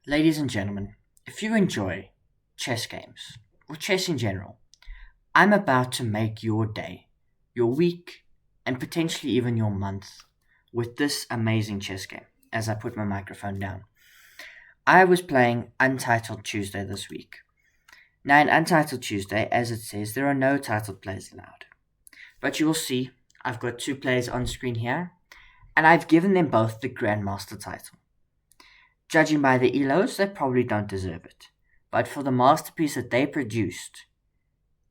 Ladies and gentlemen, if you enjoy chess games, or chess in general, I'm about to make your day, your week, and potentially even your month with this amazing chess game as I put my microphone down. I was playing Untitled Tuesday this week. Now, in Untitled Tuesday, as it says, there are no titled players allowed. But you will see, I've got two players on screen here, and I've given them both the Grandmaster title. Judging by the elos, they probably don't deserve it. But for the masterpiece that they produced,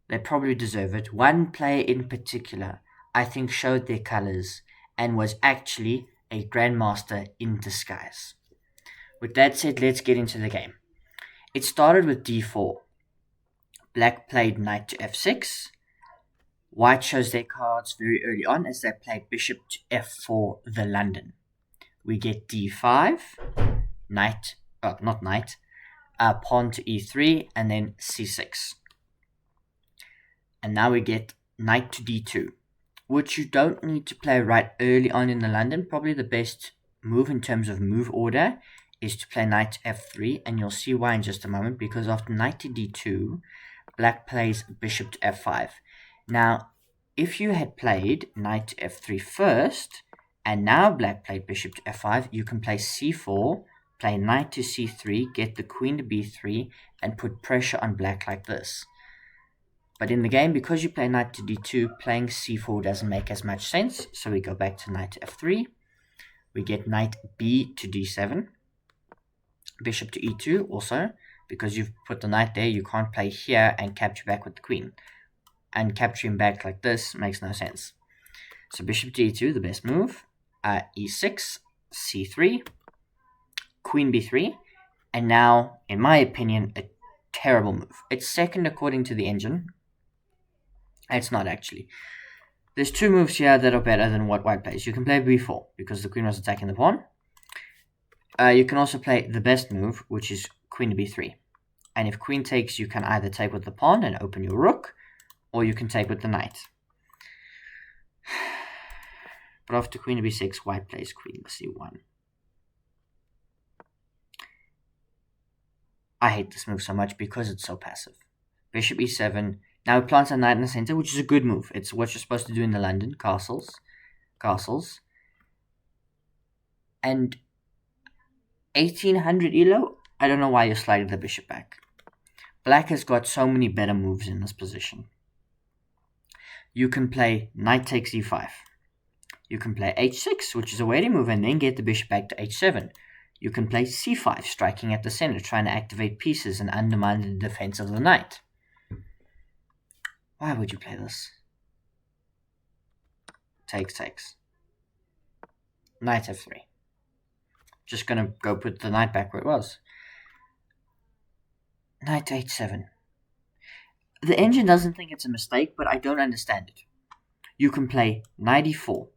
they probably deserve it. One player in particular, I think, showed their colors and was actually a Grandmaster in disguise. With that said, let's get into the game. It started with d4. Black played knight to f6. White shows their cards very early on as they play bishop to f4, the London. We get d5. Pawn to e3, and then c6. And now we get knight to d2, which you don't need to play right early on in the London. Probably the best move in terms of move order is to play knight to f3, and you'll see why in just a moment, because after knight to d2, black plays bishop to f5. Now, if you had played knight to f3 first, and now black played bishop to f5, you can play c4, play knight to c3, get the queen to b3, and put pressure on black like this. But in the game, because you play knight to d2, playing c4 doesn't make as much sense, so we go back to knight to f3. We get knight b to d7, bishop to e2 also, because you've put the knight there, you can't play here and capture back with the queen. And capturing back like this makes no sense. So bishop to e2, the best move, e6, c3, queen b3, and now, in my opinion, a terrible move. It's second according to the engine. It's not actually. There's two moves here that are better than what white plays. You can play b4 because the queen was attacking the pawn. You can also play the best move, which is queen to b3. And if queen takes, you can either take with the pawn and open your rook, or you can take with the knight. But after queen to b6, white plays queen to c1. I hate this move so much because it's so passive. Bishop e7. Now it plants a knight in the center, which is a good move. It's what you're supposed to do in the London castles. And 1800 elo, I don't know why you slided the bishop back. Black has got so many better moves in this position. You can play knight takes e5. You can play h6, which is a waiting move, and then get the bishop back to h7. You can play c5, striking at the center, trying to activate pieces and undermine the defense of the knight. Why would you play this? Takes. Knight f3. Just gonna go put the knight back where it was. Knight h7. The engine doesn't think it's a mistake, but I don't understand it. You can play knight e4,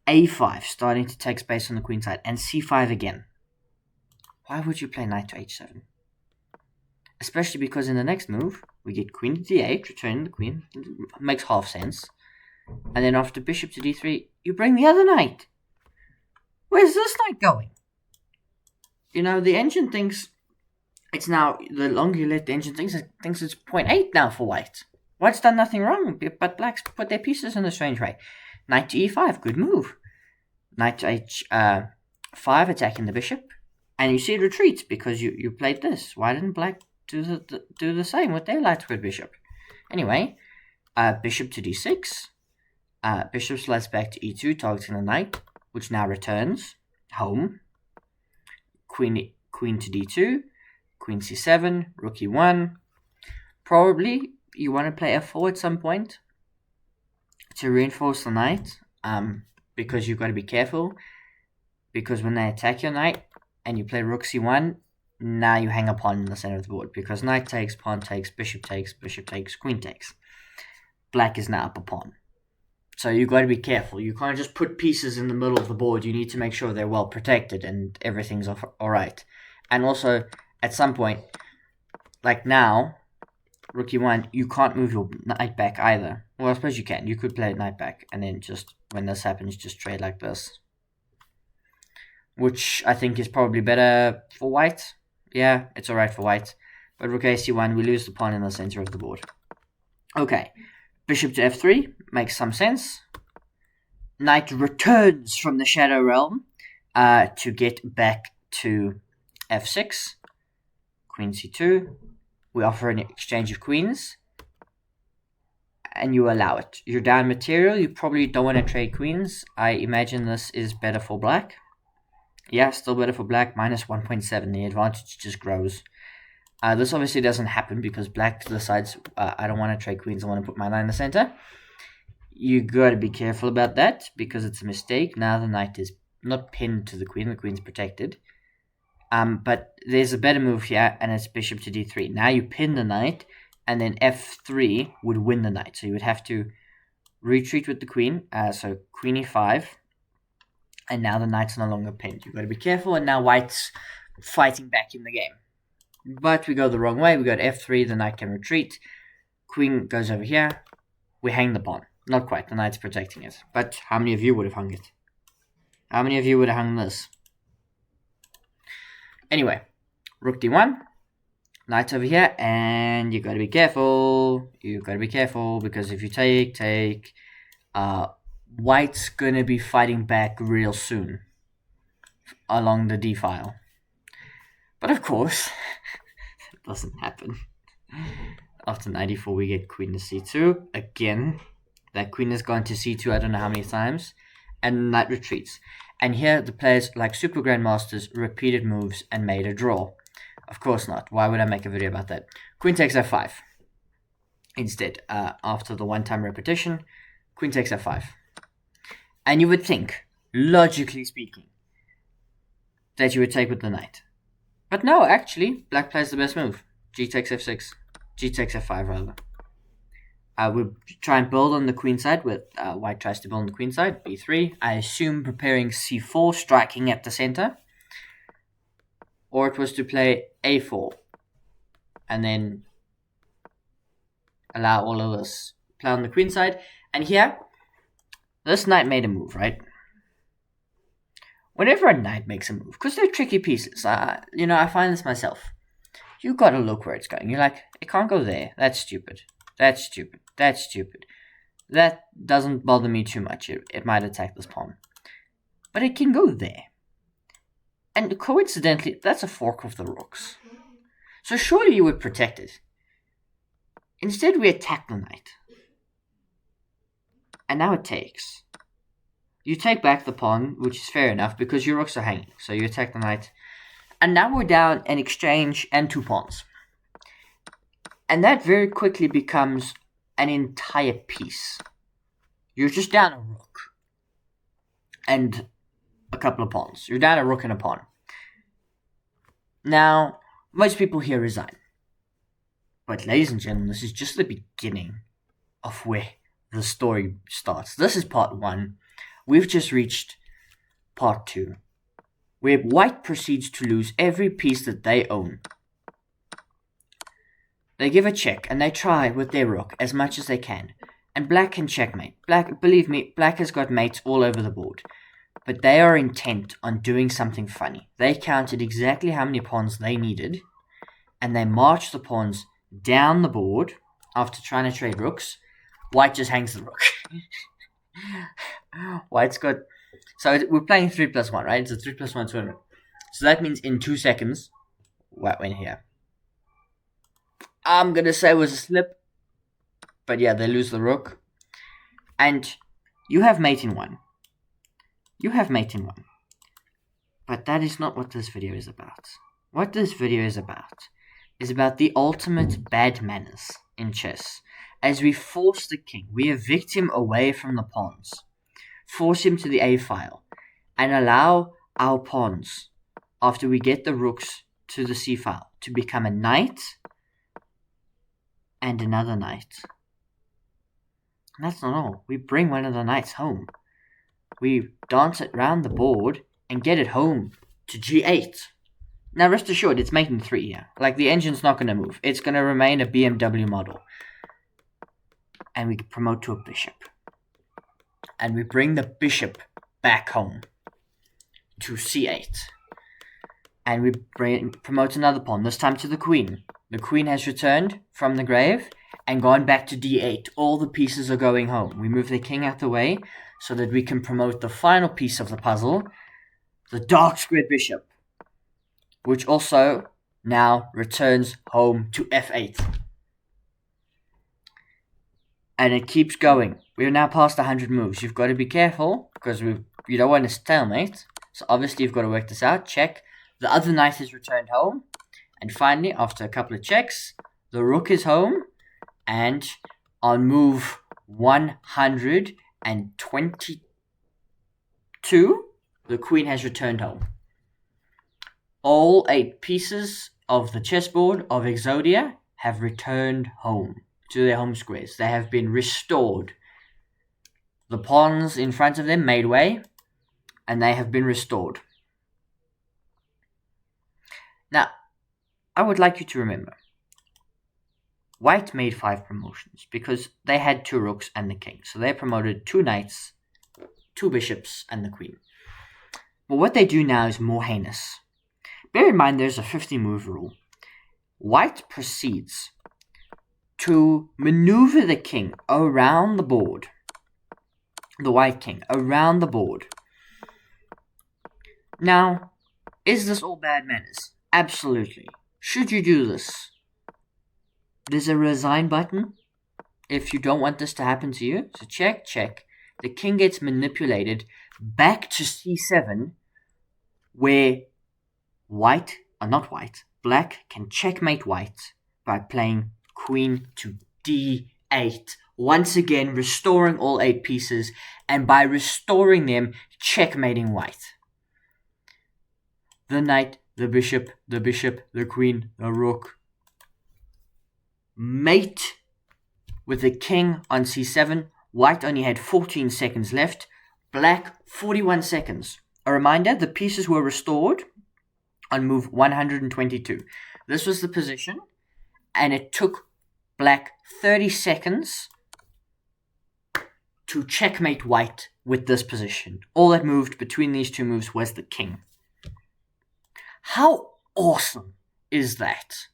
a5, starting to take space on the queen side, and c5 again. Why would you play knight to h7? Especially because in the next move, we get queen to d8, returning the queen. It makes half sense. And then after bishop to d3, you bring the other knight. Where's this knight going? You know, the engine thinks it's now, the longer you let the engine thinks it's 0.8 now for white. White's done nothing wrong, but black's put their pieces in a strange way. Knight to e5, good move. Knight to h5, attacking the bishop. And you see it retreats because you played this. Why didn't black do the same with their light squared bishop? Anyway, bishop to d6. Bishop slides back to e2, targeting the knight, which now returns home. Queen to d2. Queen c7. Rook e1. Probably you want to play f4 at some point to reinforce the knight, because you've got to be careful, because when they attack your knight and you play rook c1, now you hang a pawn in the center of the board, because knight takes, pawn takes, bishop takes, queen takes. Black is now up a pawn. So you've got to be careful. You can't just put pieces in the middle of the board. You need to make sure they're well protected and everything's alright. And also, at some point, like now, rook e1, you can't move your knight back either. Well, I suppose you can. You could play knight back, and then just, when this happens, just trade like this. Which I think is probably better for white. Yeah, it's alright for white. But rook a1, we lose the pawn in the center of the board. Okay, bishop to f3 makes some sense. Knight returns from the shadow realm to get back to f6. Queen c2. We offer an exchange of queens. And you allow it. You're down material. You probably don't want to trade queens. I imagine this is better for black. Yeah, still better for black. Minus 1.7. The advantage just grows. This obviously doesn't happen because black decides, I don't want to trade queens. I want to put my knight in the center. You got to be careful about that because it's a mistake. Now the knight is not pinned to the queen. The queen's protected. But there's a better move here, and it's bishop to d3. Now you pin the knight, and then f3 would win the knight. So you would have to retreat with the queen. So queen e5. And now the knight's no longer pinned. You've got to be careful, and now white's fighting back in the game. But we go the wrong way. We go to f3, the knight can retreat. Queen goes over here. We hang the pawn. Not quite, the knight's protecting it. But how many of you would have hung it? How many of you would have hung this? Anyway, rook d1. Knight over here, and you got to be careful. You got to be careful, because if you take, white's going to be fighting back real soon along the d file. But of course, it doesn't happen. After knight e4, we get queen to c2. Again, that queen has gone to c2 I don't know how many times. And knight retreats. And here, the players, like Super Grandmasters, repeated moves and made a draw. Of course not. Why would I make a video about that? Queen takes f5. Instead, after the one-time repetition, queen takes f5. And you would think, logically speaking, that you would take with the knight. But no, actually, black plays the best move. G takes f6. G takes f5, rather. We try and build on the queen side with white tries to build on the queen side. b3. I assume preparing c4, striking at the center. Or it was to play a4. And then allow all of this. Play on the queen side. And here, this knight made a move, right? Whenever a knight makes a move, because they're tricky pieces, I find this myself. You gotta look where it's going. You're like, it can't go there. That's stupid. That's stupid. That's stupid. That doesn't bother me too much. It might attack this pawn. But it can go there. And coincidentally, that's a fork of the rooks. So surely you would protect it. Instead, we attack the knight. And now it takes. You take back the pawn, which is fair enough, because your rooks are hanging. So you attack the knight. And now we're down an exchange and 2 pawns. And that very quickly becomes an entire piece. You're just down a rook. And a couple of pawns. You're down a rook and a pawn. Now, most people here resign. But ladies and gentlemen, this is just the beginning of where the story starts. This is part 1. We've just reached part 2, where white proceeds to lose every piece that they own. They give a check, and they try with their rook as much as they can. And black can checkmate. Believe me, black has got mates all over the board. But they are intent on doing something funny. They counted exactly how many pawns they needed, and they marched the pawns down the board after trying to trade rooks. White just hangs the rook. White's got... So we're playing 3+1, right? It's a 3+1 tournament. So that means in 2 seconds, White went here. I'm going to say it was a slip. But yeah, they lose the rook. And you have mate in 1. You have mate in 1. But that is not what this video is about. What this video is about the ultimate bad manners in chess. As we force the king, we evict him away from the pawns. Force him to the A file. And allow our pawns, after we get the rooks to the C file, to become a knight and another knight. And that's not all. We bring one of the knights home. We dance it round the board and get it home to G8. Now rest assured, it's making 3 here. Like, the engine's not going to move. It's going to remain a BMW model. And we promote to a bishop. And we bring the bishop back home to C8. and we promote another pawn, this time to the queen. The queen has returned from the grave and gone back to d8. All the pieces are going home. We move the king out the way so that we can promote the final piece of the puzzle, the dark squared bishop, which also now returns home to f8. And it keeps going. We're now past 100 moves. You've got to be careful because you don't want to stalemate. So obviously you've got to work this out. Check. The other knight has returned home. And finally, after a couple of checks, the rook is home. And on move 122, the queen has returned home. All 8 pieces of the chessboard of Exodia have returned home to their home squares. They have been restored. The pawns in front of them made way, and they have been restored. Now, I would like you to remember, White made 5 promotions because they had 2 rooks and the king. So they promoted 2 knights, 2 bishops, and the queen. But what they do now is more heinous. Bear in mind there's a 50-move rule. White proceeds to maneuver the king around the board. The white king around the board. Now, is this all bad manners? Absolutely. Should you do this? There's a resign button if you don't want this to happen to you. So check. The king gets manipulated back to c7, where black can checkmate white by playing queen to d8. Once again, restoring all 8 pieces, and by restoring them, checkmating white. The knight, the bishop, the queen, the rook mate with the king on c7. White only had 14 seconds left. Black, 41 seconds. A reminder, the pieces were restored on move 122. This was the position, and it took black 30 seconds to checkmate white with this position. All that moved between these 2 moves was the king. How awesome is that?